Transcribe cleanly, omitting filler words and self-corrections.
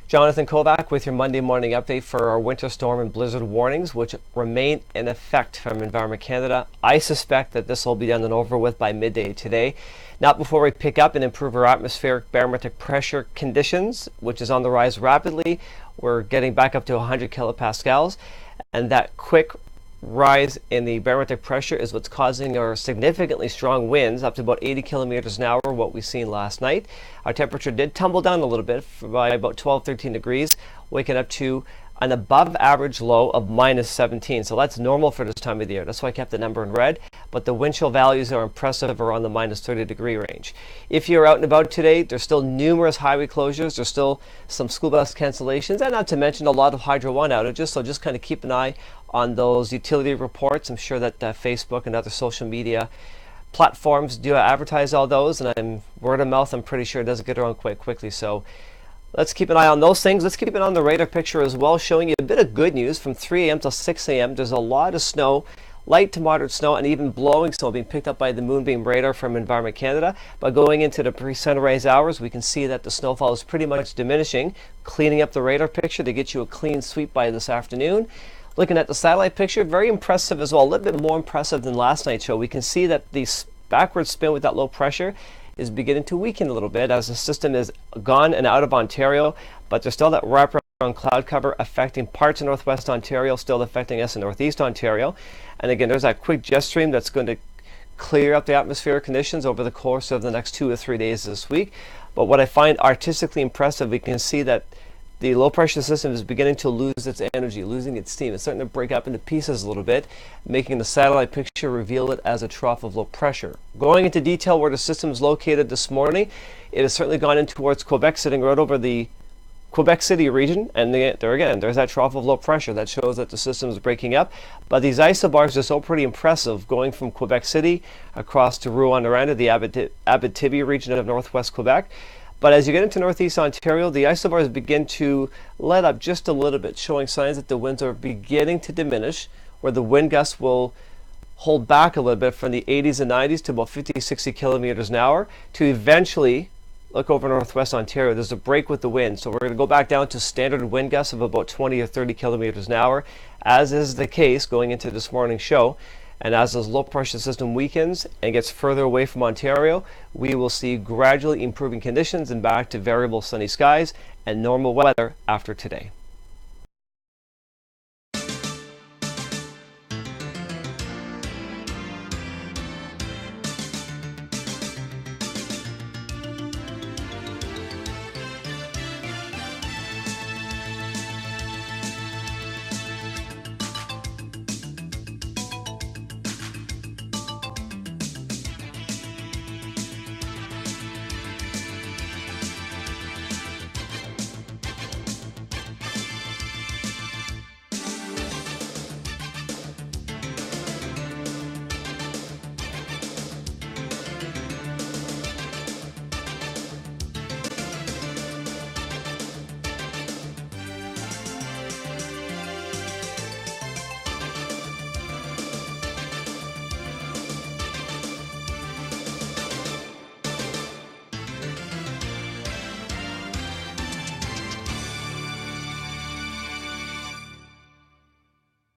Jonathan Kovac with your Monday morning update for our winter storm and blizzard warnings, which remain in effect from Environment Canada. I suspect that this will be done and over with by midday today. Not before we pick up and improve our atmospheric barometric pressure conditions, which is on the rise rapidly. We're getting back up to 100 kilopascals, and that quick rise in the barometric pressure is what's causing our significantly strong winds up to about 80 kilometers an hour, what we seen last night. Our temperature did tumble down a little bit by about 12-13 degrees, waking up to an above average low of minus 17. So that's normal for this time of the year. That's why I kept the number in red. But the wind chill values are impressive around the minus 30 degree range. If you're out and about today, there's still numerous highway closures. There's still some school bus cancellations, and not to mention a lot of Hydro One outages. So just kind of keep an eye on those utility reports. I'm sure that Facebook and other social media platforms do advertise all those, and word of mouth, I'm pretty sure it does get around quite quickly. So let's keep an eye on those things. Let's keep an eye on the radar picture as well, showing you a bit of good news from 3 a.m. till 6 a.m. There's a lot of snow, light to moderate snow, and even blowing snow being picked up by the moonbeam radar from Environment Canada. But going into the pre-sunrise hours, we can see that the snowfall is pretty much diminishing, cleaning up the radar picture to get you a clean sweep by this afternoon. Looking at the satellite picture, very impressive as well, a little bit more impressive than last night's show. We can see that the backward spin with that low pressure is beginning to weaken a little bit as the system is gone and out of Ontario, but there's still that wraparound cloud cover affecting parts of northwest Ontario, still affecting us in northeast Ontario. And again, there's that quick jet stream that's going to clear up the atmospheric conditions over the course of the next 2 or 3 days this week. But what I find artistically impressive, we can see that the low pressure system is beginning to lose its energy, losing its steam. It's starting to break up into pieces a little bit, making the satellite picture reveal it as a trough of low pressure. Going into detail where the system is located this morning, it has certainly gone in towards Quebec, sitting right over the Quebec City region, and there's that trough of low pressure that shows that the system is breaking up. But these isobars are so pretty impressive, going from Quebec City across to Rouyn-Noranda, the Abitibi region of northwest Quebec. But as you get into northeast Ontario, the isobars begin to let up just a little bit, showing signs that the winds are beginning to diminish, where the wind gusts will hold back a little bit from the 80s and 90s to about 50-60 kilometers an hour to eventually look over northwest Ontario. There's a break with the wind, so we're going to go back down to standard wind gusts of about 20 or 30 kilometers an hour, as is the case going into this morning's show. And as this low pressure system weakens and gets further away from Ontario, we will see gradually improving conditions and back to variable sunny skies and normal weather after today.